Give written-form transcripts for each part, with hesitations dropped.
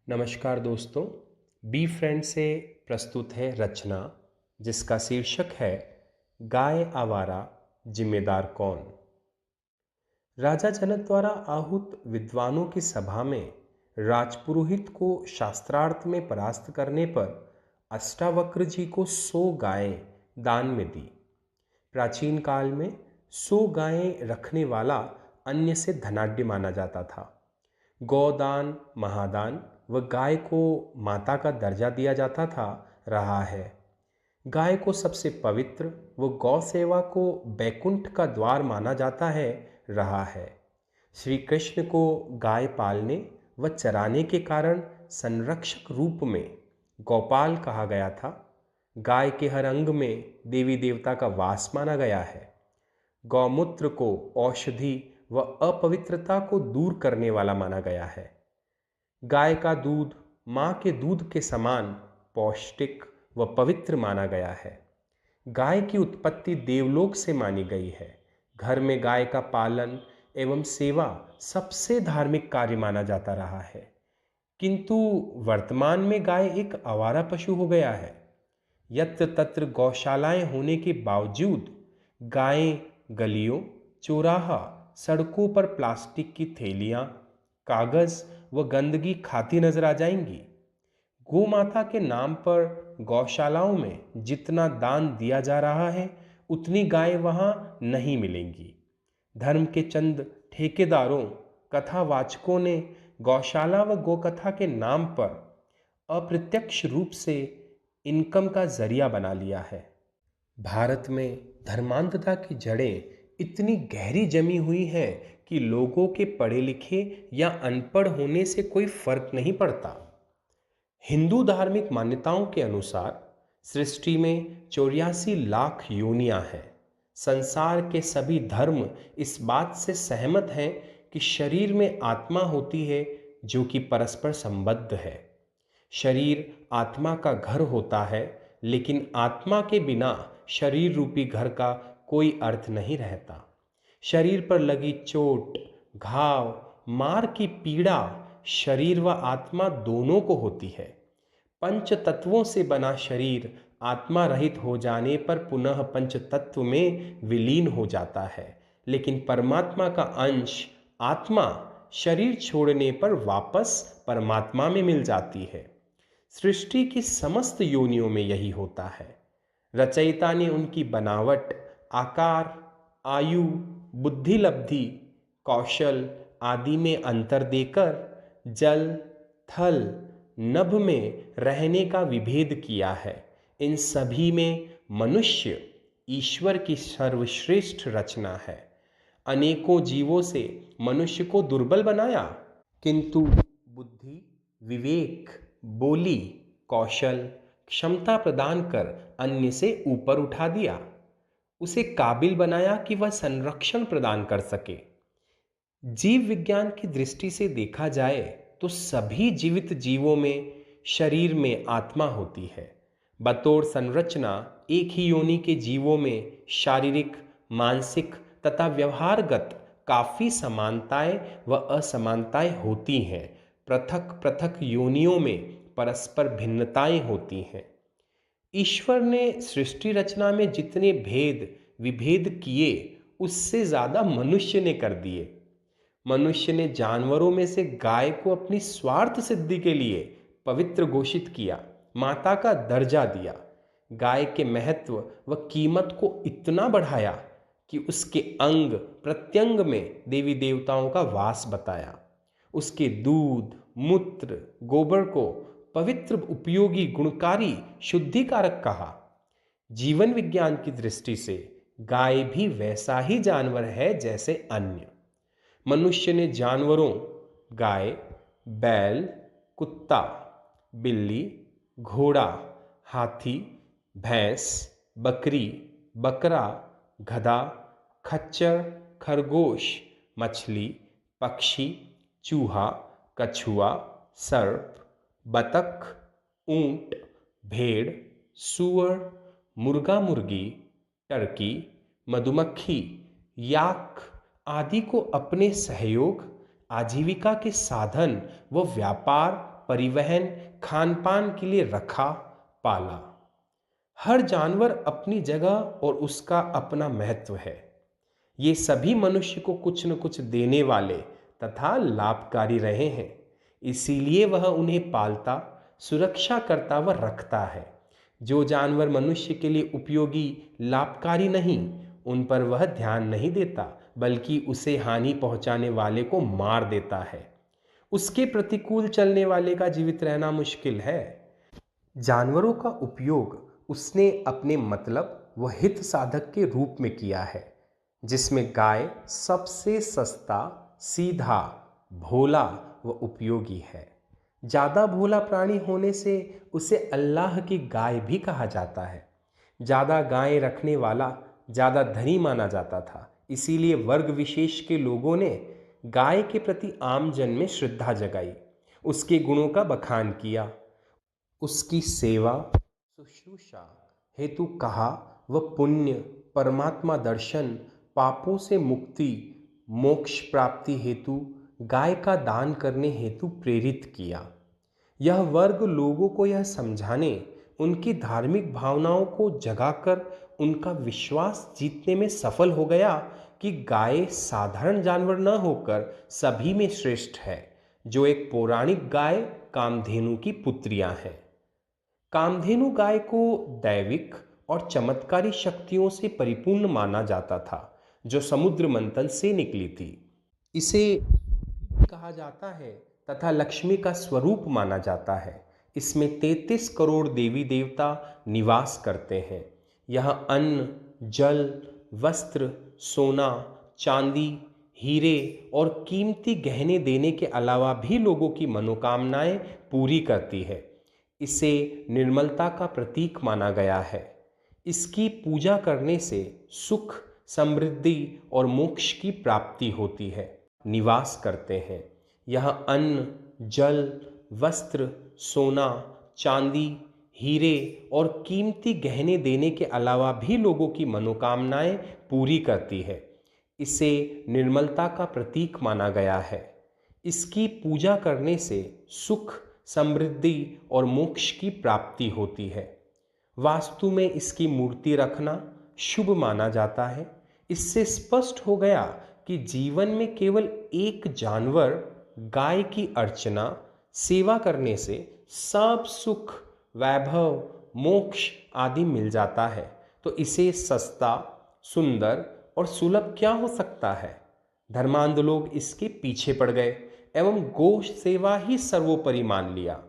नमस्कार दोस्तों। Be friend से प्रस्तुत है रचना जिसका शीर्षक है गाय आवारा जिम्मेदार कौन। राजा जनक द्वारा आहूत विद्वानों की सभा में राजपुरोहित को शास्त्रार्थ में परास्त करने पर अष्टावक्र जी को 100 गायें दान में दी। प्राचीन काल में 100 गायें रखने वाला अन्य से धनाढ्य माना जाता था। गौदान, महादान व गाय को माता का दर्जा दिया जाता था रहा है। गाय को सबसे पवित्र व गौ सेवा को बैकुंठ का द्वार माना जाता है रहा है। श्री कृष्ण को गाय पालने व चराने के कारण संरक्षक रूप में गौपाल कहा गया था। गाय के हर अंग में देवी देवता का वास माना गया है। गौमूत्र को औषधि व अपवित्रता को दूर करने वाला माना गया है। गाय का दूध माँ के दूध के समान पौष्टिक व पवित्र माना गया है। गाय की उत्पत्ति देवलोक से मानी गई है। घर में गाय का पालन एवं सेवा सबसे धार्मिक कार्य माना जाता रहा है, किंतु वर्तमान में गाय एक आवारा पशु हो गया है। यत्र तत्र गौशालाएं होने के बावजूद गायें गलियों, चौराहा, सड़कों पर प्लास्टिक की थैलियां, कागज व गंदगी खाती नजर आ जाएंगी। गौ माता के नाम पर गौशालाओं में जितना दान दिया जा रहा है उतनी गायें वहां नहीं मिलेंगी। धर्म के चंद ठेकेदारों, कथावाचकों ने गौशाला व गोकथा के नाम पर अप्रत्यक्ष रूप से इनकम का जरिया बना लिया है। भारत में धर्मांधता की जड़ें इतनी गहरी जमी हुई हैं कि लोगों के पढ़े लिखे या अनपढ़ होने से कोई फर्क नहीं पड़ता। हिंदू धार्मिक मान्यताओं के अनुसार सृष्टि में 84 लाख योनियां हैं। संसार के सभी धर्म इस बात से सहमत हैं कि शरीर में आत्मा होती है जो कि परस्पर संबद्ध है। शरीर आत्मा का घर होता है, लेकिन आत्मा के बिना शरीर रूपी घर का कोई अर्थ नहीं रहता। शरीर पर लगी चोट, घाव, मार की पीड़ा शरीर व आत्मा दोनों को होती है। पंच तत्वों से बना शरीर आत्मा रहित हो जाने पर पुनः पंच तत्व में विलीन हो जाता है, लेकिन परमात्मा का अंश आत्मा शरीर छोड़ने पर वापस परमात्मा में मिल जाती है। सृष्टि की समस्त योनियों में यही होता है। रचयिता ने उनकी बनावट, आकार, आयु, बुद्धि लब्धि, कौशल आदि में अंतर देकर जल, थल, नभ में रहने का विभेद किया है। इन सभी में मनुष्य ईश्वर की सर्वश्रेष्ठ रचना है। अनेकों जीवों से मनुष्य को दुर्बल बनाया, किंतु बुद्धि, विवेक, बोली, कौशल, क्षमता प्रदान कर अन्य से ऊपर उठा दिया। उसे काबिल बनाया कि वह संरक्षण प्रदान कर सके। जीव विज्ञान की दृष्टि से देखा जाए तो सभी जीवित जीवों में शरीर में आत्मा होती है। बतौर संरचना एक ही योनि के जीवों में शारीरिक, मानसिक तथा व्यवहारगत काफी समानताएं व असमानताएं होती हैं। पृथक पृथक योनियों में परस्पर भिन्नताएं होती हैं। ईश्वर ने सृष्टि रचना में जितने भेद विभेद किए उससे ज्यादा मनुष्य ने कर दिए। मनुष्य ने जानवरों में से गाय को अपनी स्वार्थ सिद्धि के लिए पवित्र घोषित किया, माता का दर्जा दिया। गाय के महत्व व कीमत को इतना बढ़ाया कि उसके अंग प्रत्यंग में देवी देवताओं का वास बताया। उसके दूध, मूत्र, गोबर को पवित्र, उपयोगी, गुणकारी, शुद्धिकारक कहा। जीवन विज्ञान की दृष्टि से गाय भी वैसा ही जानवर है जैसे अन्य। मनुष्य ने जानवरों गाय, बैल, कुत्ता, बिल्ली, घोड़ा, हाथी, भैंस, बकरी, बकरा, गधा, खच्चर, खरगोश, मछली, पक्षी, चूहा, कछुआ, सर्प, बतख, ऊंट, भेड़, सूअर, मुर्गा मुर्गी, टर्की, मधुमक्खी, याक आदि को अपने सहयोग, आजीविका के साधन व व्यापार परिवहन, खान पान के लिए रखा, पाला। हर जानवर अपनी जगह और उसका अपना महत्व है। ये सभी मनुष्य को कुछ न कुछ देने वाले तथा लाभकारी रहे हैं, इसीलिए वह उन्हें पालता, सुरक्षा करता व रखता है। जो जानवर मनुष्य के लिए उपयोगी, लाभकारी नहीं, उन पर वह ध्यान नहीं देता, बल्कि उसे हानि पहुंचाने वाले को मार देता है। उसके प्रतिकूल चलने वाले का जीवित रहना मुश्किल है। जानवरों का उपयोग उसने अपने मतलब व हित साधक के रूप में किया है, जिसमें गाय सबसे सस्ता, सीधा, भोला व उपयोगी है। ज़्यादा भोला प्राणी होने से उसे अल्लाह की गाय भी कहा जाता है। ज़्यादा गायें रखने वाला ज़्यादा धनी माना जाता था, इसीलिए वर्ग विशेष के लोगों ने गाय के प्रति आम जन में श्रद्धा जगाई, उसके गुणों का बखान किया, उसकी सेवा शुश्रूषा हेतु कहा व पुण्य, परमात्मा दर्शन, पापों से मुक्ति, मोक्ष प्राप्ति हेतु गाय का दान करने हेतु प्रेरित किया। यह वर्ग लोगों को यह समझाने, उनकी धार्मिक भावनाओं को जगाकर उनका विश्वास जीतने में सफल हो गया कि गाय साधारण जानवर न होकर सभी में श्रेष्ठ है, जो एक पौराणिक गाय कामधेनु की पुत्रियां हैं। कामधेनु गाय को दैविक और चमत्कारी शक्तियों से परिपूर्ण माना जाता था, जो समुद्र मंथन से निकली थी। इसे कहा जाता है तथा लक्ष्मी का स्वरूप माना जाता है। इसमें 33 करोड़ देवी देवता निवास करते हैं। यहाँ अन्न, जल, वस्त्र, सोना, चांदी, हीरे और कीमती गहने देने के अलावा भी लोगों की मनोकामनाएं पूरी करती है। इसे निर्मलता का प्रतीक माना गया है। इसकी पूजा करने से सुख, समृद्धि और मोक्ष की प्राप्ति होती है। निवास करते हैं। यहाँ अन्न, जल, वस्त्र, सोना, चांदी, हीरे और कीमती गहने देने के अलावा भी लोगों की मनोकामनाएं पूरी करती है। इसे निर्मलता का प्रतीक माना गया है। इसकी पूजा करने से सुख, समृद्धि और मोक्ष की प्राप्ति होती है। वास्तु में इसकी मूर्ति रखना शुभ माना जाता है। इससे स्पष्ट हो गया कि जीवन में केवल एक जानवर, गाय की अर्चना, सेवा करने से सब सुख, वैभव, मोक्ष आदि मिल जाता है। तो इसे सस्ता, सुंदर और सुलभ क्या हो सकता है। धर्मांध लोग इसके पीछे पड़ गए एवं गौ सेवा ही सर्वोपरि मान लिया।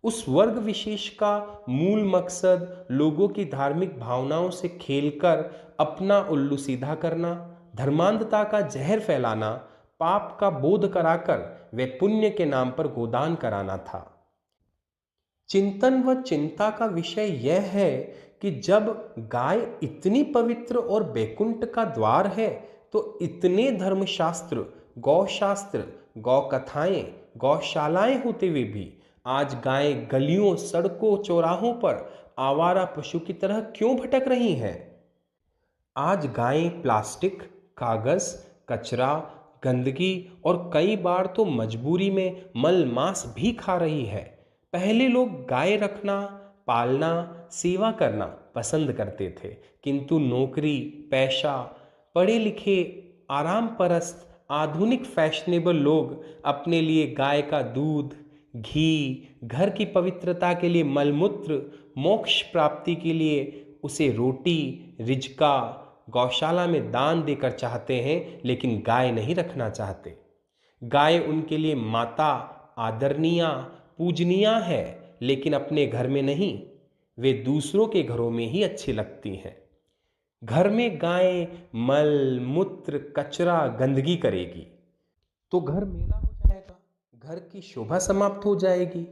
उस वर्ग विशेष का मूल मकसद लोगों की धार्मिक भावनाओं से खेलकर अपना उल्लू सीधा करना, धर्मांधता का जहर फैलाना, पाप का बोध कराकर वे पुण्य के नाम पर गोदान कराना था। चिंतन व चिंता का विषय यह है कि जब गाय इतनी पवित्र और बैकुंठ का द्वार है, तो इतने धर्मशास्त्र, गौशास्त्र, गौ कथाएं, गौशालाएं होते हुए भी आज गायें गलियों, सड़कों, चौराहों पर आवारा पशु की तरह क्यों भटक रही हैं? आज गायें प्लास्टिक, कागज, कचरा, गंदगी और कई बार तो मजबूरी में मल मांस भी खा रही है। पहले लोग गाय रखना, पालना, सेवा करना पसंद करते थे, किंतु नौकरी, पैसा, पढ़े लिखे, आराम परस्त, आधुनिक फैशनेबल लोग अपने लिए गाय का दूध, घी, घर की पवित्रता के लिए मलमूत्र, मोक्ष प्राप्ति के लिए उसे रोटी, रिजका, गौशाला में दान देकर चाहते हैं, लेकिन गाय नहीं रखना चाहते। गाय उनके लिए माता, आदरणीय, पूजनीय है, लेकिन अपने घर में नहीं। वे दूसरों के घरों में ही अच्छी लगती हैं। घर में गाय मल, मूत्र, कचरा, गंदगी करेगी तो घर मेला हो जाएगा, घर की शोभा समाप्त हो जाएगी।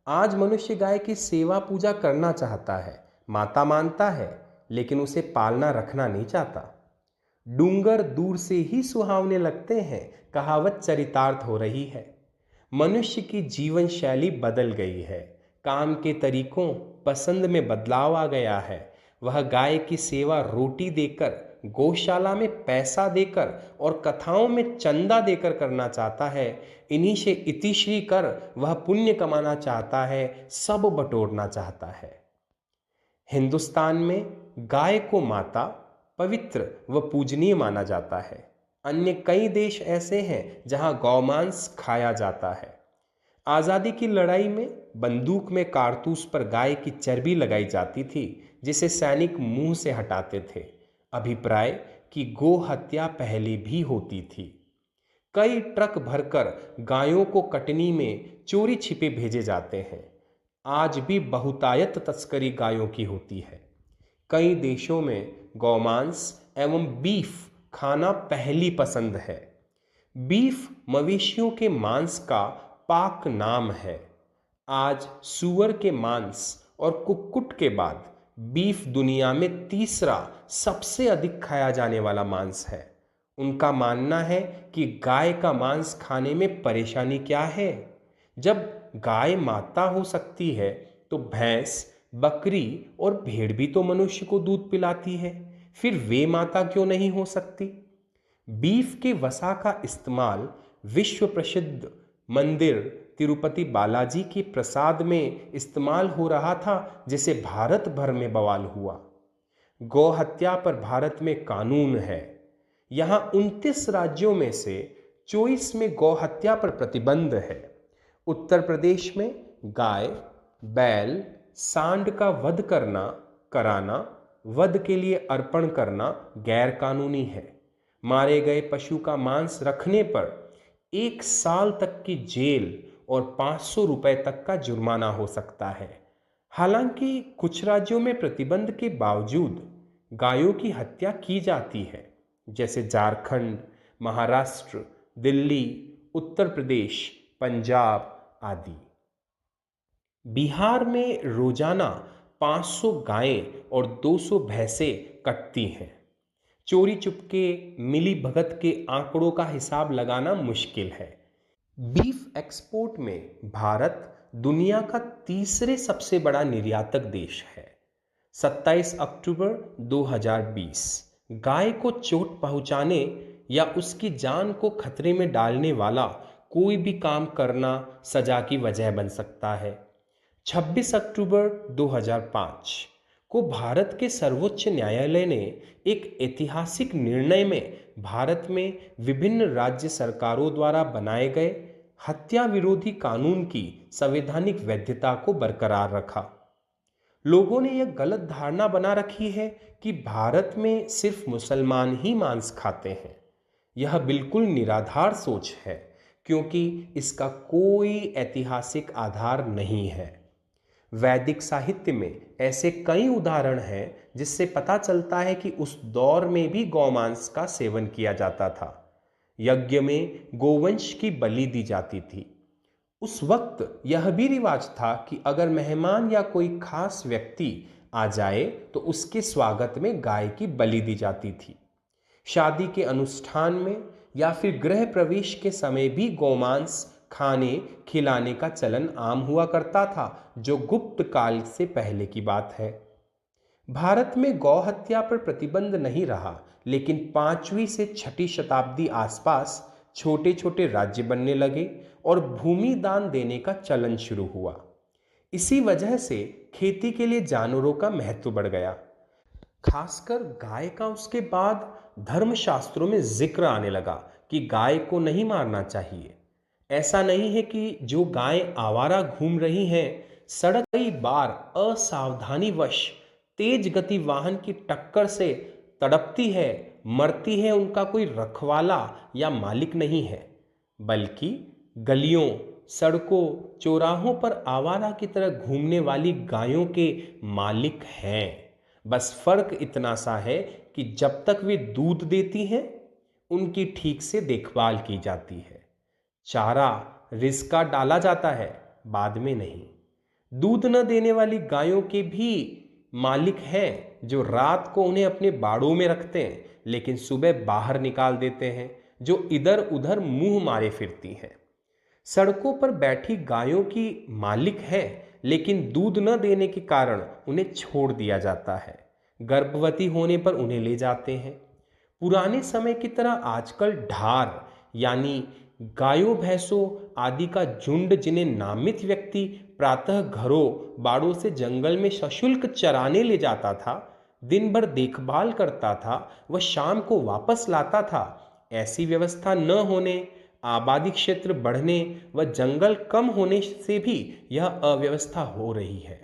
आज मनुष्य गाय की सेवा पूजा करना चाहता है, माता मानता है, लेकिन उसे पालना रखना नहीं चाहता। डूंगर दूर से ही सुहावने लगते हैं, कहावत चरितार्थ हो रही है। मनुष्य की जीवन शैली बदल गई है। काम के तरीकों, पसंद में बदलाव आ गया है। वह गाय की सेवा रोटी देकर गौशाला में पैसा देकर और कथाओं में चंदा देकर करना चाहता है, इन्हीं से इतिश्री कर वह पुण्य कमाना चाहता है, सब बटोरना चाहता है। हिंदुस्तान में गाय को माता, पवित्र व पूजनीय माना जाता है। अन्य कई देश ऐसे हैं जहां गौमांस खाया जाता है। आज़ादी की लड़ाई में बंदूक में कारतूस पर गाय की चर्बी लगाई जाती थी, जिसे सैनिक मुंह से हटाते थे। अभिप्राय कि गो हत्या पहले भी होती थी। कई ट्रक भरकर गायों को कटनी में चोरी छिपे भेजे जाते हैं। आज भी बहुतायत तस्करी गायों की होती है। कई देशों में गौमांस एवं बीफ खाना पहली पसंद है। बीफ मवेशियों के मांस का पाक नाम है। आज सूअर के मांस और कुक्कुट के बाद बीफ दुनिया में तीसरा सबसे अधिक खाया जाने वाला मांस है। उनका मानना है कि गाय का मांस खाने में परेशानी क्या है? जब गाय माता हो सकती है तो भैंस, बकरी और भेड़ भी तो मनुष्य को दूध पिलाती है, फिर वे माता क्यों नहीं हो सकती? बीफ के वसा का इस्तेमाल विश्व प्रसिद्ध मंदिर तिरुपति बालाजी के प्रसाद में इस्तेमाल हो रहा था, जिसे भारत भर में बवाल हुआ। गौ हत्या पर भारत में कानून है। यहाँ 29 राज्यों में से 24 में गौ हत्या पर प्रतिबंध है। उत्तर प्रदेश में गाय, बैल, सांड का वध कराना, वध के लिए अर्पण करना गैर कानूनी है। मारे गए पशु का मांस रखने पर 1 साल तक की जेल और 500 रुपए तक का जुर्माना हो सकता है। हालांकि कुछ राज्यों में प्रतिबंध के बावजूद गायों की हत्या की जाती है, जैसे झारखंड, महाराष्ट्र, दिल्ली, उत्तर प्रदेश, पंजाब आदि। बिहार में रोजाना 500 गायें और 200 भैंसें कटती हैं। चोरी चुपके मिली भगत के आंकड़ों का हिसाब लगाना मुश्किल है। बीफ एक्सपोर्ट में भारत दुनिया का तीसरे सबसे बड़ा निर्यातक देश है। 27 अक्टूबर 2020 गाय को चोट पहुंचाने या उसकी जान को खतरे में डालने वाला कोई भी काम करना सजा की वजह बन सकता है। 26 अक्टूबर 2005 को भारत के सर्वोच्च न्यायालय ने एक ऐतिहासिक निर्णय में भारत में विभिन्न राज्य सरकारों द्वारा बनाए गए हत्या विरोधी कानून की संवैधानिक वैधता को बरकरार रखा। लोगों ने यह गलत धारणा बना रखी है कि भारत में सिर्फ मुसलमान ही मांस खाते हैं। यह बिल्कुल निराधार सोच है, क्योंकि इसका कोई ऐतिहासिक आधार नहीं है। वैदिक साहित्य में ऐसे कई उदाहरण हैं जिससे पता चलता है कि उस दौर में भी गौमांस का सेवन किया जाता था। यज्ञ में गोवंश की बलि दी जाती थी। उस वक्त यह भी रिवाज था कि अगर मेहमान या कोई खास व्यक्ति आ जाए तो उसके स्वागत में गाय की बलि दी जाती थी। शादी के अनुष्ठान में या फिर गृह प्रवेश के समय भी गौमांस खाने खिलाने का चलन आम हुआ करता था, जो गुप्त काल से पहले की बात है। भारत में गौ हत्या पर प्रतिबंध नहीं रहा, लेकिन 5वीं से 6ठी शताब्दी आसपास छोटे छोटे राज्य बनने लगे और भूमि दान देने का चलन शुरू हुआ। इसी वजह से खेती के लिए जानवरों का महत्व बढ़ गया, खासकर गाय का। उसके बाद धर्मशास्त्रों में जिक्र आने लगा कि गाय को नहीं मारना चाहिए। ऐसा नहीं है कि जो गाय आवारा घूम रही हैं, सड़क कई बार असावधानीवश तेज गति वाहन की टक्कर से तड़पती है, मरती है, उनका कोई रखवाला या मालिक नहीं है, बल्कि गलियों, सड़कों, चौराहों पर आवारा की तरह घूमने वाली गायों के मालिक हैं। बस फर्क इतना सा है कि जब तक वे दूध देती हैं, उनकी ठीक से देखभाल की जाती है। चारा रिस्का डाला जाता है, बाद में नहीं। दूध न देने वाली गायों के भी मालिक हैं, जो रात को उन्हें अपने बाड़ों में रखते हैं, लेकिन सुबह बाहर निकाल देते हैं, जो इधर उधर मुंह मारे फिरती हैं। सड़कों पर बैठी गायों की मालिक है, लेकिन दूध न देने के कारण उन्हें छोड़ दिया जाता है। गर्भवती होने पर उन्हें ले जाते हैं। पुराने समय की तरह आजकल ढार यानी गायों भैंसों आदि का झुंड, जिन्हें नामित व्यक्ति प्रातः घरों बाड़ों से जंगल में सशुल्क चराने ले जाता था, दिन भर देखभाल करता था, वह शाम को वापस लाता था, ऐसी व्यवस्था न होने, आबादी क्षेत्र बढ़ने व जंगल कम होने से भी यह अव्यवस्था हो रही है।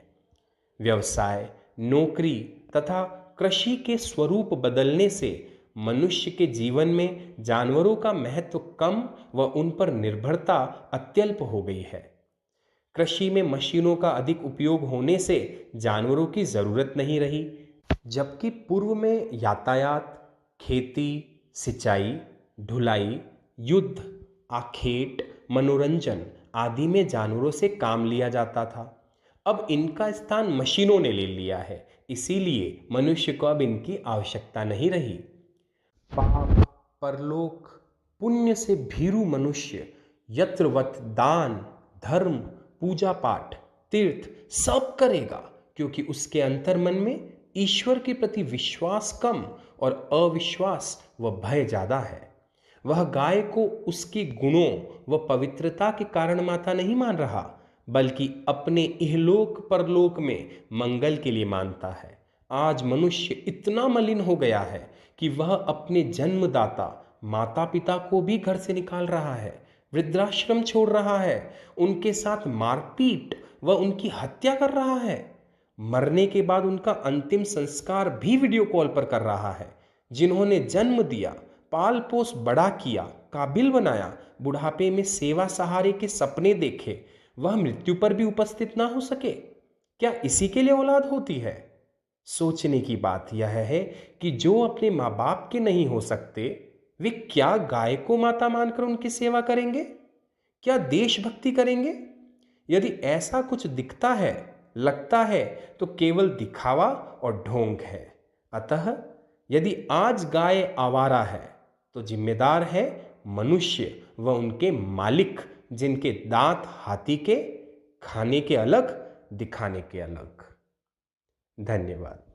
व्यवसाय, नौकरी तथा कृषि के स्वरूप बदलने से मनुष्य के जीवन में जानवरों का महत्व कम व उन पर निर्भरता अत्यल्प हो गई है। कृषि में मशीनों का अधिक उपयोग होने से जानवरों की जरूरत नहीं रही, जबकि पूर्व में यातायात, खेती, सिंचाई, ढुलाई, युद्ध, आखेट, मनोरंजन आदि में जानवरों से काम लिया जाता था। अब इनका स्थान मशीनों ने ले लिया है, इसीलिए मनुष्य को अब इनकी आवश्यकता नहीं रही। पाप, परलोक, पुण्य से भीरु मनुष्य यत्रवत दान, धर्म, पूजा पाठ, तीर्थ सब करेगा, क्योंकि उसके अंतर्मन में ईश्वर के प्रति विश्वास कम और अविश्वास व भय ज्यादा है। वह गाय को उसके गुणों व पवित्रता के कारण माता नहीं मान रहा, बल्कि अपने इहलोक परलोक में मंगल के लिए मानता है। आज मनुष्य इतना मलिन हो गया है कि वह अपने जन्मदाता माता पिता को भी घर से निकाल रहा है, वृद्धाश्रम छोड़ रहा है, उनके साथ मारपीट व उनकी हत्या कर रहा है। मरने के बाद उनका अंतिम संस्कार भी वीडियो कॉल पर कर रहा है। जिन्होंने जन्म दिया, पाल पोस बड़ा किया, काबिल बनाया, बुढ़ापे में सेवा सहारे के सपने देखे, वह मृत्यु पर भी उपस्थित ना हो सके, क्या इसी के लिए औलाद होती है? सोचने की बात यह है कि जो अपने माँ बाप के नहीं हो सकते, वे क्या गाय को माता मानकर उनकी सेवा करेंगे? क्या देशभक्ति करेंगे? यदि ऐसा कुछ दिखता है, लगता है, तो केवल दिखावा और ढोंग है। अतः यदि आज गाय आवारा है, तो जिम्मेदार है मनुष्य व उनके मालिक, जिनके दांत हाथी के, खाने के अलग, दिखाने के अलग। धन्यवाद।